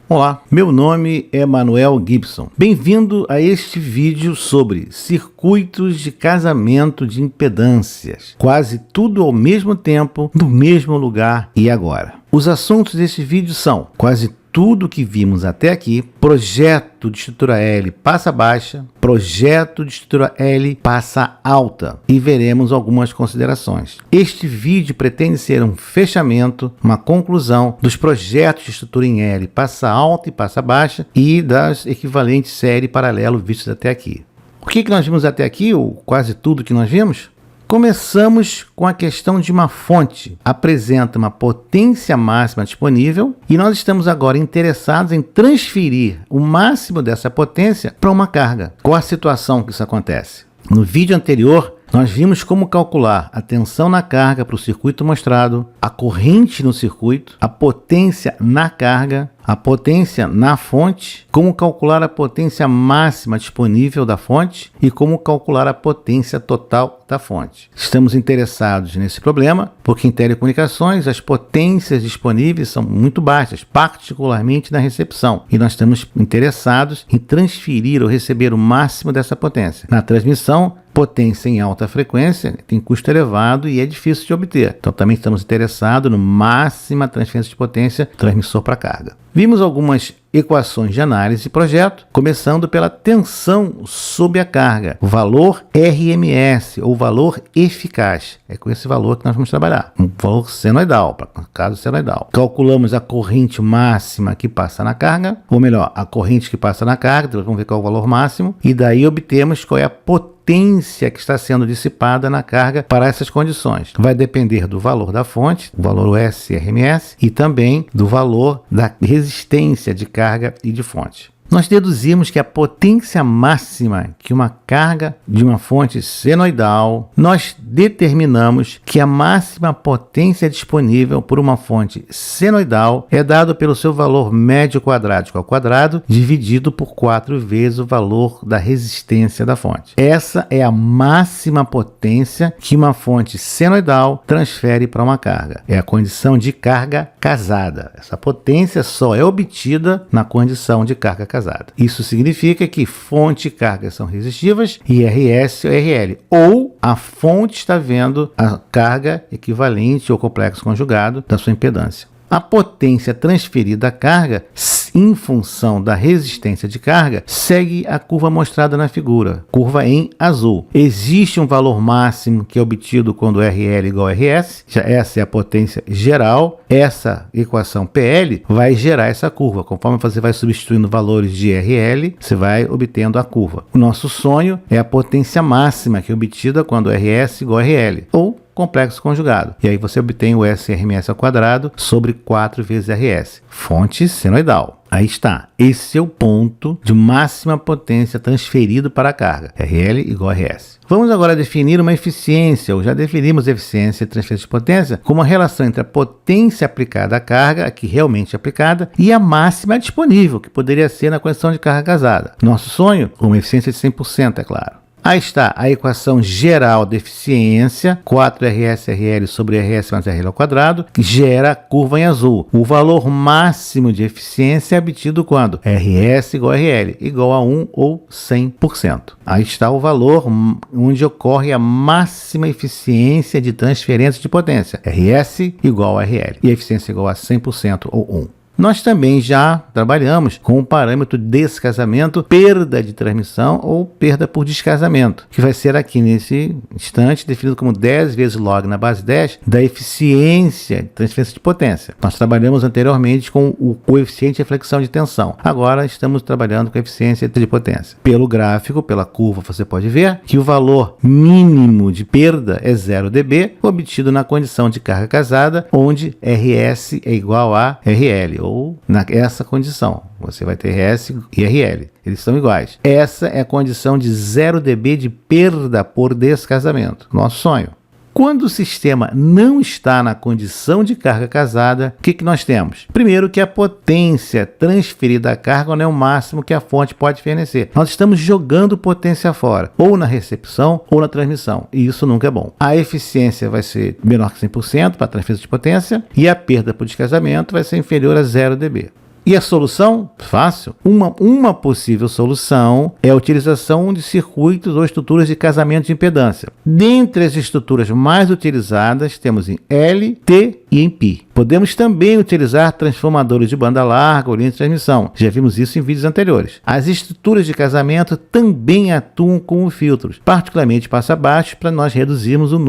Olá, meu nome é Manuel Gibson. Bem-vindo a este vídeo sobre circuitos de casamento de impedâncias. Quase tudo ao mesmo tempo, no mesmo lugar e agora. Os assuntos deste vídeo são quase tudo que vimos até aqui, projeto de estrutura L passa baixa, projeto de estrutura L passa alta e veremos algumas considerações. Este vídeo pretende ser um fechamento, uma conclusão dos projetos de estrutura em L passa alta e passa baixa e das equivalentes série paralelo vistos até aqui. O que nós vimos até aqui, ou quase tudo que nós vimos? Começamos com a questão de uma fonte, apresenta uma potência máxima disponível e nós estamos agora interessados em transferir o máximo dessa potência para uma carga. Qual a situação que isso acontece? No vídeo anterior, nós vimos como calcular a tensão na carga para o circuito mostrado, a corrente no circuito, a potência na carga, a potência na fonte, como calcular a potência máxima disponível da fonte e como calcular a potência total da fonte. Estamos interessados nesse problema porque em telecomunicações as potências disponíveis são muito baixas, particularmente na recepção, e nós estamos interessados em transferir ou receber o máximo dessa potência. Na transmissão, potência em alta frequência tem custo elevado e é difícil de obter. Então também estamos interessados no máxima transferência de potência transmissor para carga. Vimos algumas equações de análise de projeto, começando pela tensão sob a carga, o valor RMS, ou valor eficaz. É com esse valor que nós vamos trabalhar, um valor senoidal, para caso senoidal. Calculamos a corrente máxima que passa na carga, ou melhor, a corrente que passa na carga, então vamos ver qual é o valor máximo, e daí obtemos qual é a potência que está sendo dissipada na carga para essas condições. Vai depender do valor da fonte, o valor SRMS, e também do valor da resistência de carga e de fonte. Nós deduzimos que a potência máxima que uma carga de uma fonte senoidal, nós determinamos que a máxima potência disponível por uma fonte senoidal é dado pelo seu valor médio quadrático ao quadrado, dividido por 4 vezes o valor da resistência da fonte. Essa é a máxima potência que uma fonte senoidal transfere para uma carga. É a condição de carga casada. Essa potência só é obtida na condição de carga casada. Isso significa que fonte e carga são resistivas e RS ou RL, ou a fonte está vendo a carga equivalente ou complexo conjugado da sua impedância. A potência transferida à carga, em função da resistência de carga, segue a curva mostrada na figura, curva em azul. Existe um valor máximo que é obtido quando RL igual a RS, essa é a potência geral, essa equação PL vai gerar essa curva. Conforme você vai substituindo valores de RL, você vai obtendo a curva. O nosso sonho é a potência máxima que é obtida quando RS igual a RL, ou complexo conjugado. E aí você obtém o SRMS ao quadrado sobre 4 vezes RS. Fonte senoidal. Aí está. Esse é o ponto de máxima potência transferido para a carga. RL igual a RS. Vamos agora definir uma eficiência, ou já definimos eficiência e transferência de potência, como a relação entre a potência aplicada à carga, aqui realmente aplicada, e a máxima disponível, que poderia ser na condição de carga casada. Nosso sonho, uma eficiência de 100%, é claro. Aí está a equação geral de eficiência, 4RSRL sobre RS mais RL ao quadrado, que gera a curva em azul. O valor máximo de eficiência é obtido quando RS igual a RL, igual a 1 ou 100%. Aí está o valor onde ocorre a máxima eficiência de transferência de potência, RS igual a RL, e a eficiência igual a 100% ou 1. Nós também já trabalhamos com o parâmetro descasamento, perda de transmissão ou perda por descasamento, que vai ser aqui nesse instante definido como 10 vezes log na base 10 da eficiência de transferência de potência. Nós trabalhamos anteriormente com o coeficiente de reflexão de tensão. Agora estamos trabalhando com a eficiência de potência. Pelo gráfico, pela curva, você pode ver que o valor mínimo de perda é 0 dB, obtido na condição de carga casada, onde RS é igual a RL. Ou nessa condição, você vai ter RS e RL, eles são iguais. Essa é a condição de 0 dB de perda por descasamento, nosso sonho. Quando o sistema não está na condição de carga casada, o que nós temos? Primeiro, que a potência transferida à carga não é o máximo que a fonte pode fornecer. Nós estamos jogando potência fora, ou na recepção ou na transmissão, e isso nunca é bom. A eficiência vai ser menor que 100% para a transferência de potência, e a perda por descasamento vai ser inferior a 0 dB. E a solução? Fácil. Uma possível solução é a utilização de circuitos ou estruturas de casamento de impedância. Dentre as estruturas mais utilizadas, temos em L, T e em π. Podemos também utilizar transformadores de banda larga ou linha de transmissão. Já vimos isso em vídeos anteriores. As estruturas de casamento também atuam como filtros, particularmente passa abaixo, para nós reduzirmos o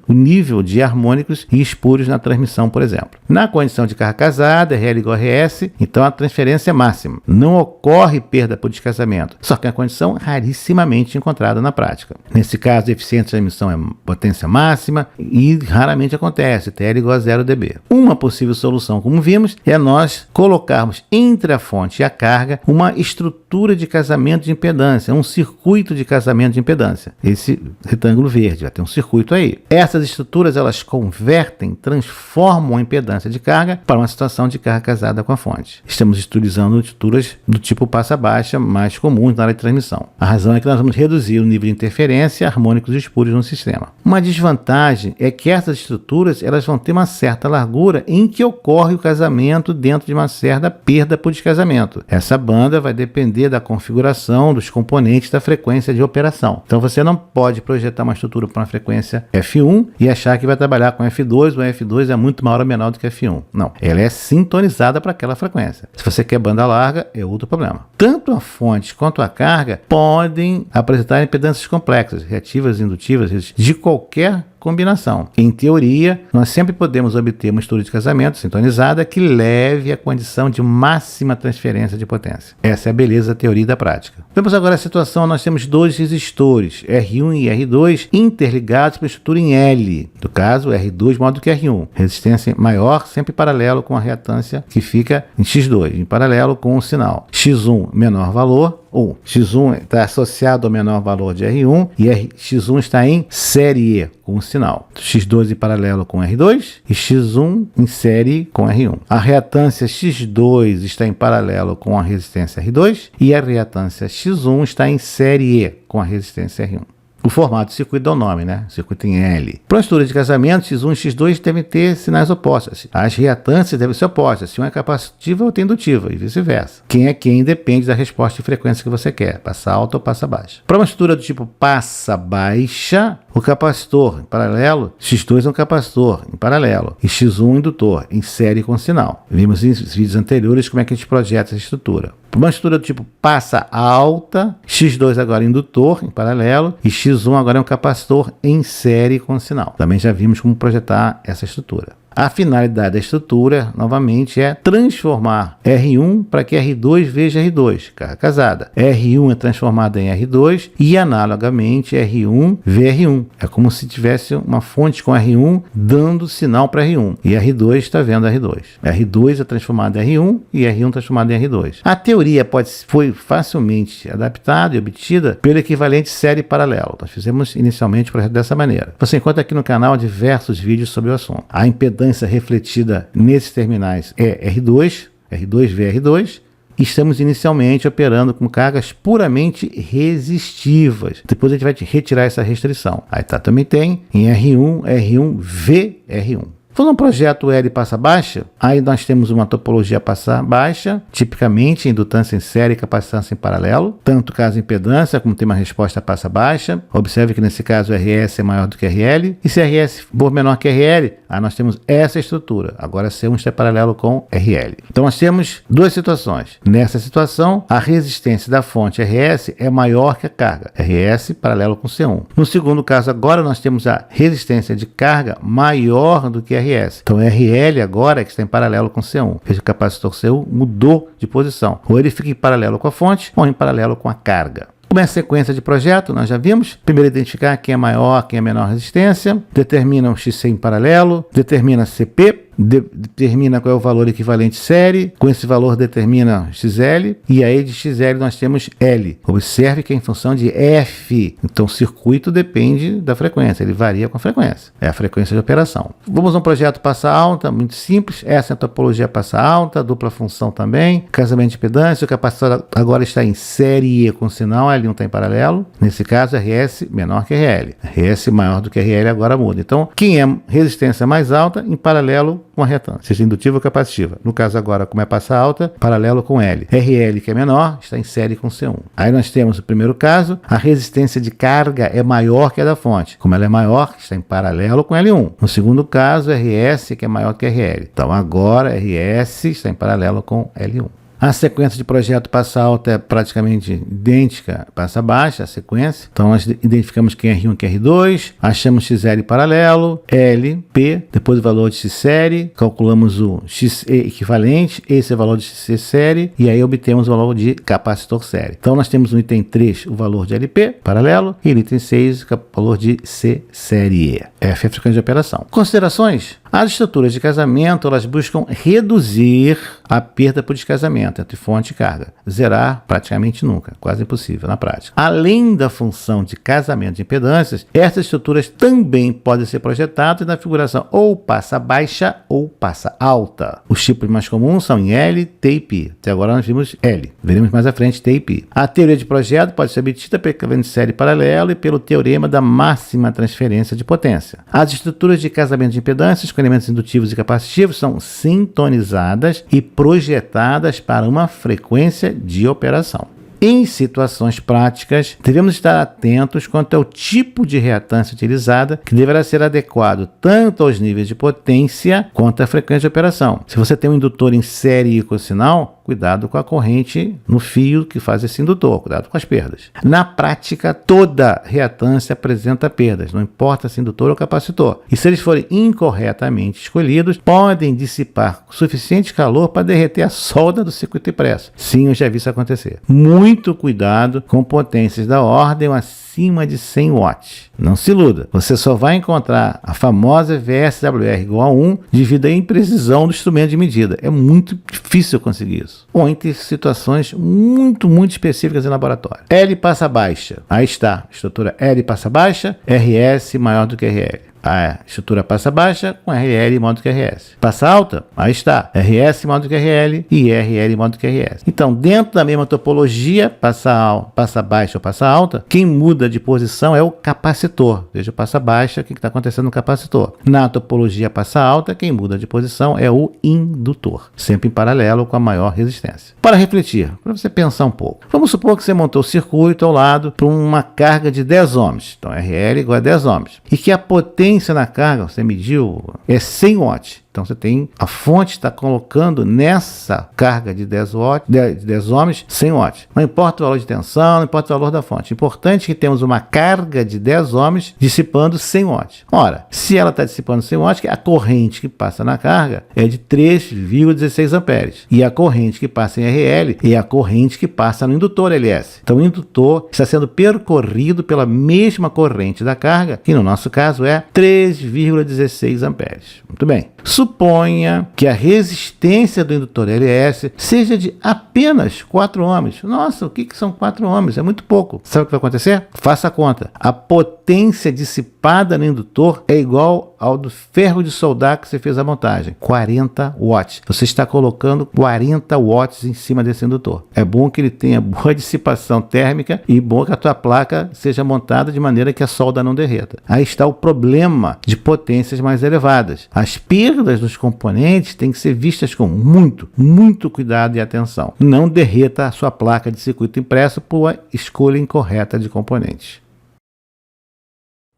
nível de harmônicos e espúrios na transmissão, por exemplo. Na condição de carga casada, RL igual a RS, então a transferência é máxima. Não ocorre perda por descasamento, só que é uma condição rarissimamente encontrada na prática. Nesse caso, a eficiência de transmissão é potência máxima e raramente acontece, TL igual a 0 dB. Uma possível solução, como vimos, é nós colocarmos entre a fonte e a carga uma estrutura de casamento de impedância, um circuito de casamento de impedância. Esse retângulo verde, vai ter um circuito aí. Essas estruturas, elas convertem, transformam a impedância de carga para uma situação de carga casada com a fonte. Estamos utilizando estruturas do tipo passa-baixa, mais comuns na área de transmissão. A razão é que nós vamos reduzir o nível de interferência, harmônicos e espúrios no sistema. Uma desvantagem é que essas estruturas, elas vão ter uma certa largura em que ocorre o casamento dentro de uma certa perda por descasamento. Essa banda vai depender da configuração dos componentes da frequência de operação. Então você não pode projetar uma estrutura para uma frequência F1 e achar que vai trabalhar com F2, o F2 é muito maior ou menor do que F1. Não, ela é sintonizada para aquela frequência. Se você quer banda larga, é outro problema. Tanto a fonte quanto a carga podem apresentar impedâncias complexas, reativas, indutivas, de qualquer combinação. Em teoria, nós sempre podemos obter uma estrutura de casamento sintonizada que leve à condição de máxima transferência de potência. Essa é a beleza da teoria e da prática. Vemos agora a situação, nós temos dois resistores, R1 e R2, interligados por estrutura em L. No caso, R2 maior do que R1. Resistência maior, sempre paralelo com a reatância que fica em X2, em paralelo com o sinal. X1 menor valor, ou X1 está associado ao menor valor de R1 e X1 está em série com o sinal. X2 em paralelo com R2 e X1 em série com R1. A reatância X2 está em paralelo com a resistência R2 e a reatância X1 está em série com a resistência R1. O formato do circuito dá o nome, né? Circuito em L. Para a estrutura de casamento, X1 e X2 devem ter sinais opostos. As reatâncias devem ser opostas. Se uma é capacitiva, outra é indutiva, e vice-versa. Quem é quem depende da resposta de frequência que você quer, passa alta ou passa baixa. Para uma estrutura do tipo passa baixa, o capacitor em paralelo, X2 é um capacitor em paralelo, e X1 um indutor, em série com sinal. Vimos em vídeos anteriores como é que a gente projeta essa estrutura. Para uma estrutura do tipo passa alta, X2 agora é indutor em paralelo e X1 agora é um capacitor em série com sinal. Também já vimos como projetar essa estrutura. A finalidade da estrutura, novamente, é transformar R1 para que R2 veja R2, carga casada. R1 é transformado em R2 e, analogamente, R1 vê R1. É como se tivesse uma fonte com R1 dando sinal para R1 e R2 está vendo R2. R2 é transformado em R1 e R1 transformado em R2. A teoria foi facilmente adaptada e obtida pelo equivalente série paralelo. Nós fizemos inicialmente o projeto dessa maneira. Você encontra aqui no canal diversos vídeos sobre o assunto. A impedância refletida nesses terminais é R2 vê R2, e estamos inicialmente operando com cargas puramente resistivas. Depois a gente vai retirar essa restrição. Aí também tem em R1 vê R1. Falando um projeto L passa baixa, aí nós temos uma topologia passa baixa, tipicamente indutância em série e capacitância em paralelo, tanto caso impedância como tem uma resposta passa baixa. Observe que nesse caso o RS é maior do que RL, e se RS for menor que RL, aí nós temos essa estrutura. Agora C1 está paralelo com RL. Então nós temos duas situações. Nessa situação, a resistência da fonte RS é maior que a carga, RS paralelo com C1. No segundo caso, agora nós temos a resistência de carga maior do que RS. Então RL agora é que está em paralelo com C1. Veja que o capacitor C1 mudou de posição. Ou ele fica em paralelo com a fonte ou em paralelo com a carga. Como é a sequência de projeto, nós já vimos. Primeiro identificar quem é maior, quem é menor resistência. Determina o XC em paralelo. Determina CP. Determina qual é o valor equivalente série, com esse valor determina XL, e aí de XL nós temos L. Observe que é em função de F, então o circuito depende da frequência, ele varia com a frequência, é a frequência de operação. Vamos a um projeto passa alta, muito simples, essa é a topologia passa alta, dupla função também, casamento de impedância, o capacitor agora está em série com sinal, L1 está em paralelo, nesse caso RS menor que RL, RS maior do que RL agora muda, então quem é resistência mais alta, em paralelo com a reatância, seja indutiva ou capacitiva. No caso agora, como é passa alta, paralelo com L. RL, que é menor, está em série com C1. Aí nós temos o primeiro caso, a resistência de carga é maior que a da fonte. Como ela é maior, está em paralelo com L1. No segundo caso, RS, que é maior que RL. Então agora, RS está em paralelo com L1. A sequência de projeto passa alta é praticamente idêntica à passa baixa, a sequência. Então nós identificamos quem é R1 e quem é R2, achamos XL paralelo, L, P, depois o valor de X série, calculamos o XE equivalente, esse é o valor de XC série, e aí obtemos o valor de capacitor série. Então nós temos no item 3 o valor de LP paralelo, e no item 6 o valor de C série. F é a frequência de operação. Considerações? As estruturas de casamento, elas buscam reduzir a perda por descasamento entre fonte e carga. Zerar praticamente nunca, quase impossível na prática. Além da função de casamento de impedâncias, essas estruturas também podem ser projetadas na configuração ou passa baixa ou passa alta. Os tipos mais comuns são em L, T e P. Até agora nós vimos L. Veremos mais à frente T e P. A teoria de projeto pode ser obtida pelo equivalente de série paralelo e pelo teorema da máxima transferência de potência. As estruturas de casamento de impedâncias com elementos indutivos e capacitivos são sintonizadas e projetadas para uma frequência de operação. Em situações práticas, devemos estar atentos quanto ao tipo de reatância utilizada, que deverá ser adequado tanto aos níveis de potência quanto à frequência de operação. Se você tem um indutor em série e cosinal, cuidado com a corrente no fio que faz esse indutor, cuidado com as perdas. Na prática, toda reatância apresenta perdas, não importa se indutor ou capacitor. E se eles forem incorretamente escolhidos, podem dissipar suficiente calor para derreter a solda do circuito impresso. Sim, eu já vi isso acontecer. Muito cuidado com potências da ordem acima de 100 watts. Não se iluda, você só vai encontrar a famosa VSWR igual a 1 devido à imprecisão do instrumento de medida. É muito difícil conseguir isso. Ou em situações muito específicas em laboratório. L passa baixa. Aí está, estrutura L passa baixa, RS maior do que RL. A estrutura passa baixa com RL maior do que RS. Passa alta, aí está, RS maior do que RL e RL maior do que RS. Então, dentro da mesma topologia, passa baixa ou passa alta, quem muda de posição é o capacitor. Veja, passa baixa, o que está acontecendo no capacitor? Na topologia passa alta, quem muda de posição é o indutor, sempre em paralelo com a maior resistência. Para refletir, para você pensar um pouco. Vamos supor que você montou o circuito ao lado para uma carga de 10 ohms. Então, RL igual a 10 ohms. E que a potência na carga, você mediu, é 100 watts. Então você tem, a fonte está colocando nessa carga de 10 ohms 100 watts. Não importa o valor de tensão, não importa o valor da fonte. Importante que temos uma carga de 10 ohms dissipando 100 watts. Ora, se ela está dissipando 100 watts, a corrente que passa na carga é de 3,16 amperes. E a corrente que passa em RL é a corrente que passa no indutor LS. Então o indutor está sendo percorrido pela mesma corrente da carga, que no nosso caso é 3,16 amperes. Muito bem. Suponha que a resistência do indutor LS seja de apenas 4 ohms. Nossa, o que são 4 ohms? É muito pouco. Sabe o que vai acontecer? Faça a conta. A potência dissipada no indutor é igual ao do ferro de soldar que você fez a montagem. 40 watts. Você está colocando 40 watts em cima desse indutor. É bom que ele tenha boa dissipação térmica e bom que a tua placa seja montada de maneira que a solda não derreta. Aí está o problema de potências mais elevadas. As perdas dos componentes têm que ser vistas com muito cuidado e atenção. Não derreta a sua placa de circuito impresso por a escolha incorreta de componentes.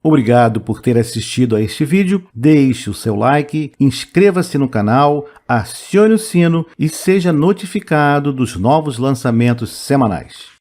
Obrigado por ter assistido a este vídeo. Deixe o seu like, inscreva-se no canal, acione o sino e seja notificado dos novos lançamentos semanais.